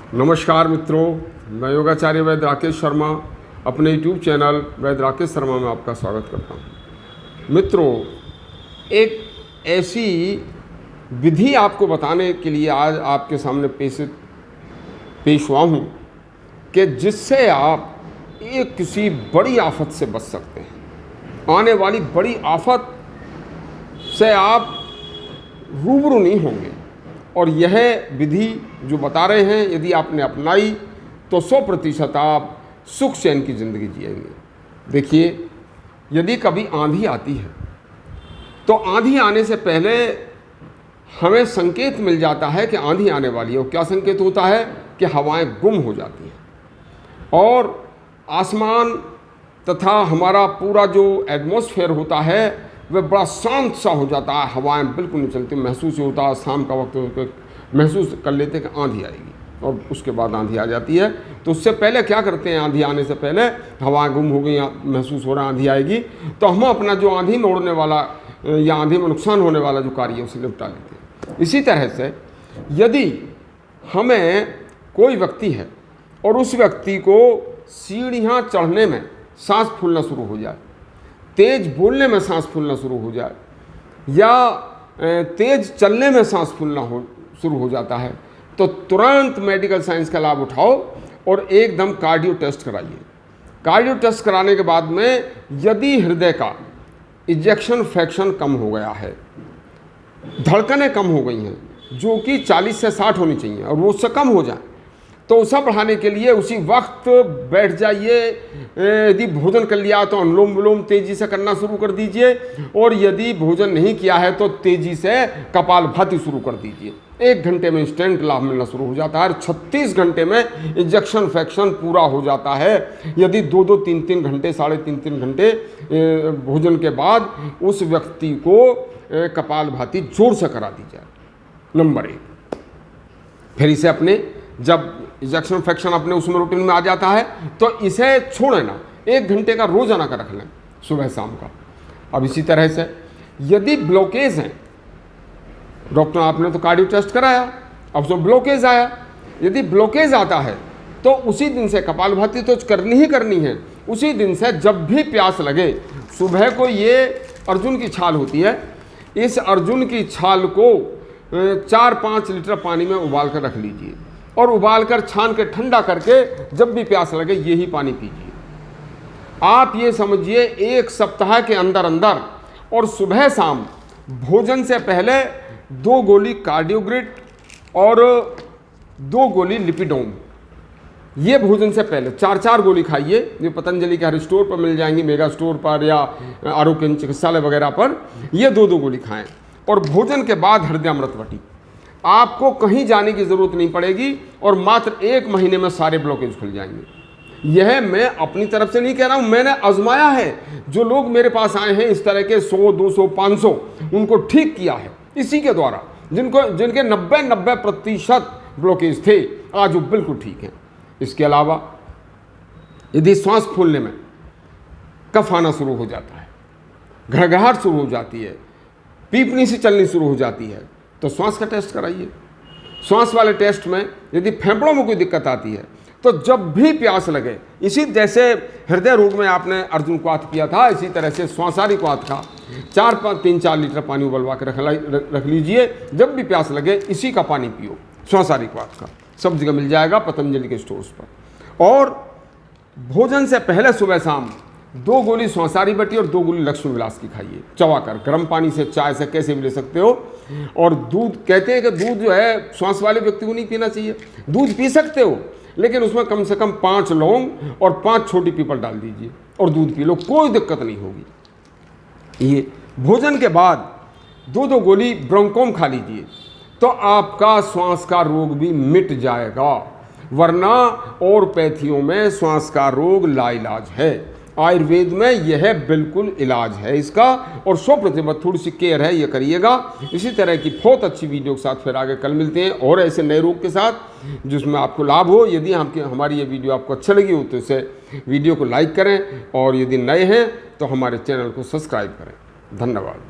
नमस्कार मित्रों, मैं योगाचार्य वैद्य राकेश शर्मा अपने YouTube चैनल वैद्य राकेश शर्मा में आपका स्वागत करता हूँ। मित्रों, एक ऐसी विधि आपको बताने के लिए आज आपके सामने पेश हुआ हूँ कि जिससे आप एक किसी बड़ी आफत से बच सकते हैं। आने वाली बड़ी आफत से आप रूबरू नहीं होंगे और यह विधि जो बता रहे हैं यदि आपने अपनाई तो 100% आप सुख चैन की ज़िंदगी जिएंगे। देखिए, यदि कभी आंधी आती है तो आंधी आने से पहले हमें संकेत मिल जाता है कि आंधी आने वाली है। और क्या संकेत होता है कि हवाएं गुम हो जाती हैं और आसमान तथा हमारा पूरा जो एटमॉस्फेयर होता है वह बड़ा शांत सा हो जाता है। हवाएं बिल्कुल नहीं चलती। महसूस होता है शाम का वक्त महसूस कर लेते हैं कि आंधी आएगी और उसके बाद आंधी आ जाती है। तो उससे पहले क्या करते हैं, आंधी आने से पहले हवाएं गुम हो गई, महसूस हो रहा आंधी आएगी, तो हम अपना जो आंधी में उड़ने वाला या आंधी में नुकसान होने वाला जो कार्य है उसे निपटा लेते हैं। इसी तरह से यदि हमें कोई व्यक्ति है और उस व्यक्ति को सीढ़ियाँ चढ़ने में सांस फूलना शुरू हो जाए, तेज बोलने में सांस फूलना शुरू हो जाए या तेज चलने में सांस फूलना शुरू हो जाता है, तो तुरंत मेडिकल साइंस का लाभ उठाओ और एकदम कार्डियो टेस्ट कराइए। कार्डियो टेस्ट कराने के बाद में यदि हृदय का इजेक्शन फ्रैक्शन कम हो गया है, धड़कनें कम हो गई हैं जो कि 40 से 60 होनी चाहिए और वो उससे कम हो जाए, तो उसे बढ़ाने के लिए उसी वक्त बैठ जाइए। यदि भोजन कर लिया तो अनुलोम विलोम तेजी से करना शुरू कर दीजिए और यदि भोजन नहीं किया है तो तेजी से कपालभाति शुरू कर दीजिए। 1 घंटे में इंस्टेंट लाभ मिलना शुरू हो जाता है और 36 घंटे में इंजेक्शन फ्रैक्शन पूरा हो जाता है। यदि 2-2, 3-3 घंटे, 3.5 घंटे भोजन के बाद उस व्यक्ति को कपालभाति जोर से करा दी जाए। नंबर 1। फिर इसे अपने जब इंजेक्शन फ्रैक्शन अपने उसमें रूटीन में आ जाता है तो इसे छोड़े ना, 1 घंटे का रोजाना का रख लें, सुबह शाम का। अब इसी तरह से यदि ब्लॉकेज हैं, डॉक्टर आपने तो कार्डियो टेस्ट कराया, अब जो ब्लॉकेज आया, यदि ब्लॉकेज आता है तो उसी दिन से कपालभाति तो करनी ही करनी है। उसी दिन से जब भी प्यास लगे, सुबह को ये अर्जुन की छाल होती है, इस अर्जुन की छाल को 4-5 लीटर पानी में उबाल कर रख लीजिए और उबाल कर छान के ठंडा करके जब भी प्यास लगे यही पानी पीजिए। आप ये समझिए 1 सप्ताह के अंदर अंदर और सुबह शाम भोजन से पहले 2 गोली कार्डियोग्रिड और 2 गोली लिपिडोम, ये भोजन से पहले 4-4 गोली खाइए। ये पतंजलि के हर स्टोर पर मिल जाएंगी, मेगा स्टोर पर या आरोग्य चिकित्सालय वगैरह पर, ये 2-2 गोली खाएं। और भोजन के बाद हृदयामृत वटी, आपको कहीं जाने की ज़रूरत नहीं पड़ेगी और मात्र 1 महीने में सारे ब्लॉकेज खुल जाएंगे। यह मैं अपनी तरफ से नहीं कह रहा हूँ, मैंने आजमाया है। जो लोग मेरे पास आए हैं इस तरह के 100, 200, 500 उनको ठीक किया है इसी के द्वारा, जिनके 90% ब्लॉकेज थे, आज वो बिल्कुल ठीक हैं। इसके अलावा यदि श्वास फूलने में कफ आना शुरू हो जाता है, घड़घड़ाहट शुरू हो जाती है, पीपनी से चलनी शुरू हो जाती है, तो श्वास का टेस्ट कराइए। श्वास वाले टेस्ट में यदि फेफड़ों में कोई दिक्कत आती है तो जब भी प्यास लगे, इसी जैसे हृदय रोग में आपने अर्जुन क्वाथ पिया था, इसी तरह से श्वासारी क्वाथ का 3-4 लीटर पानी उबलवा के रख लीजिए। जब भी प्यास लगे इसी का पानी पियो, श्वासारी क्वाथ का। सब जगह मिल जाएगा पतंजलि के स्टोर्स पर। और भोजन से पहले सुबह शाम 2 गोली श्वासारी बटी और 2 गोली लक्ष्मी विलास की खाइए, चबाकर। गर्म पानी से, चाय से, कैसे भी ले सकते हो। और दूध, कहते हैं कि दूध जो है श्वास वाले व्यक्ति को नहीं पीना चाहिए। दूध पी सकते हो लेकिन उसमें कम से कम 5 लौंग और 5 छोटी पीपल डाल दीजिए और दूध पी लो, कोई दिक्कत नहीं होगी। ये भोजन के बाद 2-2 गोली ब्रोंकोम खा लीजिए तो आपका श्वास का रोग भी मिट जाएगा। वरना ओरोपैथियों में श्वास का रोग लाइलाज है, आयुर्वेद में यह बिल्कुल इलाज है इसका और 100% थोड़ी सी केयर है, ये करिएगा। इसी तरह की बहुत अच्छी वीडियो के साथ फिर आगे कल मिलते हैं और ऐसे नए रोग के साथ जिसमें आपको लाभ हो। यदि हमारी ये वीडियो आपको अच्छा लगी हो तो इसे वीडियो को लाइक करें और यदि नए हैं तो हमारे चैनल को सब्सक्राइब करें। धन्यवाद।